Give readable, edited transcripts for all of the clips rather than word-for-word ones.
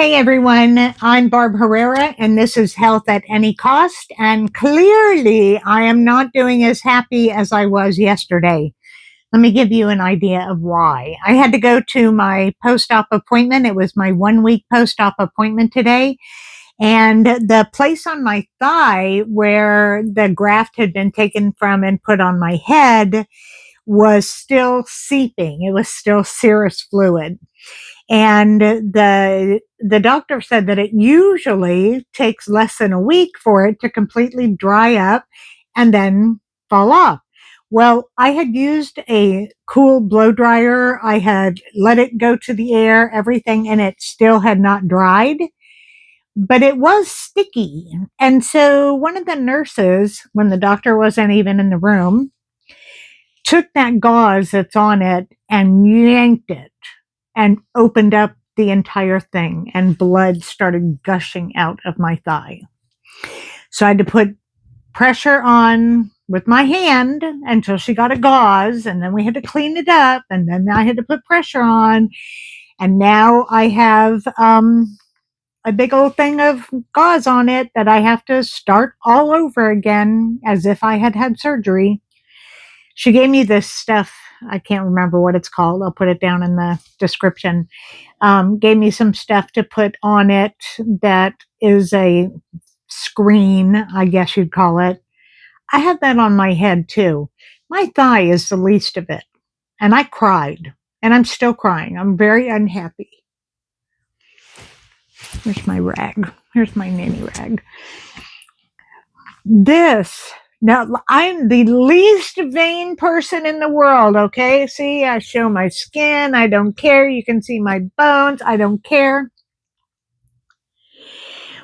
Hey everyone, I'm Barb Herrera and this is Health at Any Cost. And clearly I am not doing as happy as I was yesterday. Let me give you an idea of why. I had to go to my post-op appointment. It was my 1-week post-op appointment today. And the place on my thigh where the graft had been taken from and put on my head was still seeping. It was still serous fluid. And the doctor said that it usually takes less than a week for it to completely dry up and then fall off. Well, I had used a cool blow dryer. I had let it go to the air, everything, and it still had not dried, but it was sticky. And so one of the nurses, when the doctor wasn't even in the room, took that gauze that's on it and yanked it and opened up the entire thing, and blood started gushing out of my thigh. So I had to put pressure on with my hand until she got a gauze, and then we had to clean it up, and then I had to put pressure on, and now I have a big old thing of gauze on it that I have to start all over again as if I had had surgery. She gave me this stuff. I can't remember what it's called. I'll put it down in the description. Gave me some stuff to put on it that is a screen, I guess you'd call it. I have that on my head too. My thigh is the least of it. And I cried. And I'm still crying. I'm very unhappy. Here's my rag. Here's my nanny rag. Now, I'm the least vain person in the world, okay? See, I show my skin. I don't care. You can see my bones. I don't care.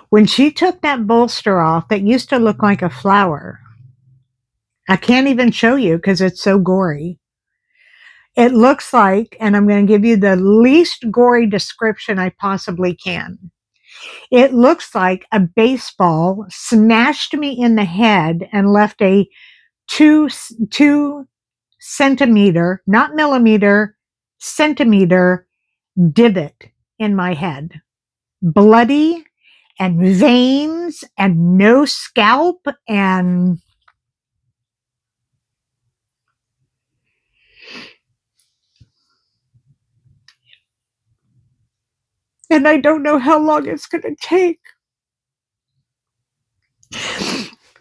When she took that bolster off that used to look like a flower, I can't even show you because it's so gory. It looks like, and I'm going to give you the least gory description I possibly can. It looks like a baseball smashed me in the head and left a 2 centimeter, not millimeter, centimeter divet in my head. Bloody and veins and no scalp and I don't know how long it's going to take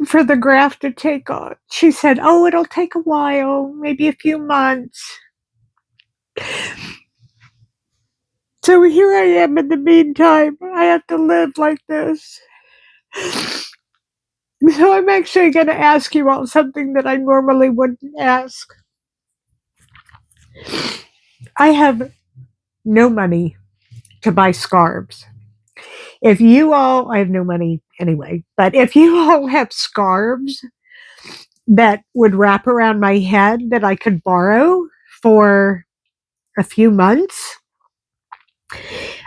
for the graft to take on. She said, oh, it'll take a while, maybe a few months. So here I am in the meantime. I have to live like this. So I'm actually going to ask you all something that I normally wouldn't ask. I have no money to buy scarves. If you all, I have no money anyway, but if you all have scarves that would wrap around my head that I could borrow for a few months,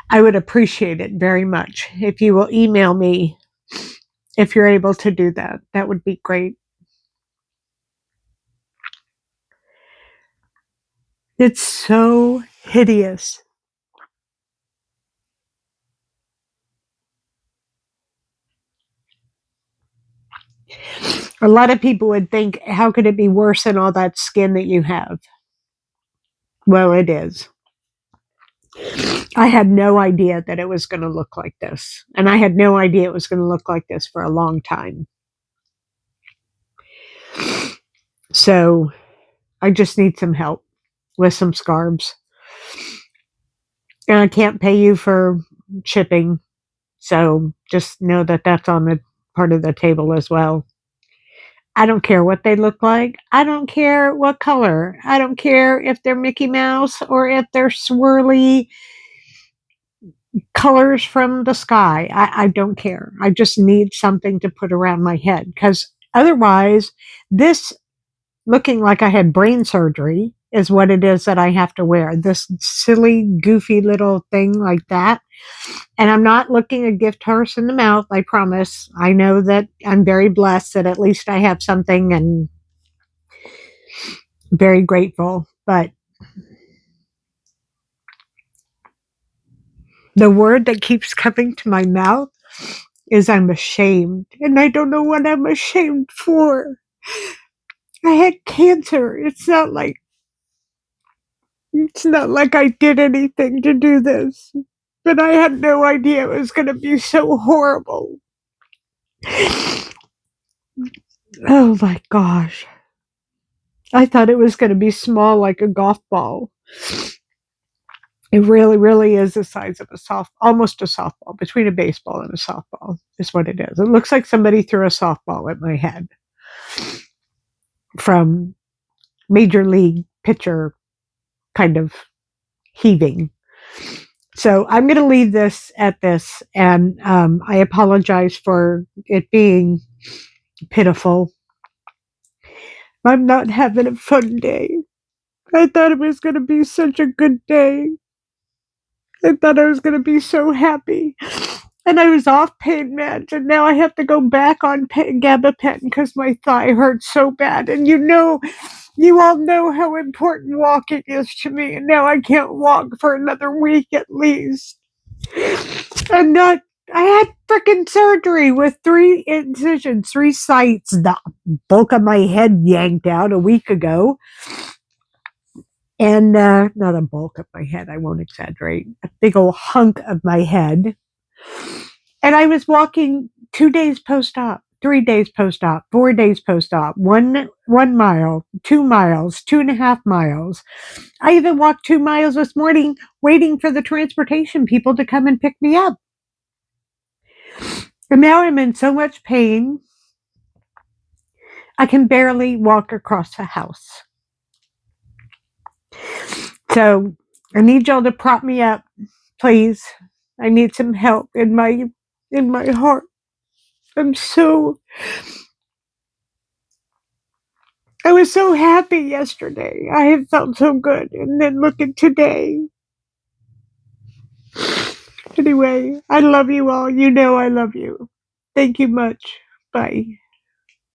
I would appreciate it very much. If you will email me, if you're able to do that, that would be great. It's so hideous. A lot of people would think, how could it be worse than all that skin that you have? Well, it is. I had no idea that it was going to look like this. And I had no idea it was going to look like this for a long time. So I just need some help with some scarves. And I can't pay you for shipping. So just know that that's on the part of the table as well. I don't care what they look like. I don't care what color. I don't care if they're Mickey Mouse or if they're swirly colors from the sky. I don't care. I just need something to put around my head because otherwise this looking like I had brain surgery is what it is that I have to wear. This silly, goofy little thing like that. And I'm not looking a gift horse in the mouth, I promise. I know that I'm very blessed that at least I have something and very grateful. But The word that keeps coming to my mouth is I'm ashamed, and I don't know what I'm ashamed for. I had cancer. It's not like I did anything to do this, but I had no idea it was going to be so horrible. Oh my gosh. I thought it was going to be small like a golf ball. It really, really is the size of almost a softball, between a baseball and a softball is what it is. It looks like somebody threw a softball at my head from major league pitcher kind of heaving. So I'm going to leave this at this, and I apologize for it being pitiful. I'm not having a fun day. I thought it was going to be such a good day. I thought I was going to be so happy. And I was off pain meds, and now I have to go back on gabapentin because my thigh hurts so bad. And you all know how important walking is to me, and now I can't walk for another week at least. I had freaking surgery with 3 incisions, 3 sites, the bulk of my head yanked out a week ago. And not a bulk of my head, I won't exaggerate, a big old hunk of my head. And I was walking 2 days post-op, 3 days post-op, 4 days post-op, 1 mile, 2 miles, 2.5 miles. I even walked 2 miles this morning waiting for the transportation people to come and pick me up. And now I'm in so much pain, I can barely walk across the house. So I need y'all to prop me up, please. I need some help in my heart. I was so happy yesterday. I had felt so good. And then look at today. Anyway, I love you all. You know I love you. Thank you much. Bye.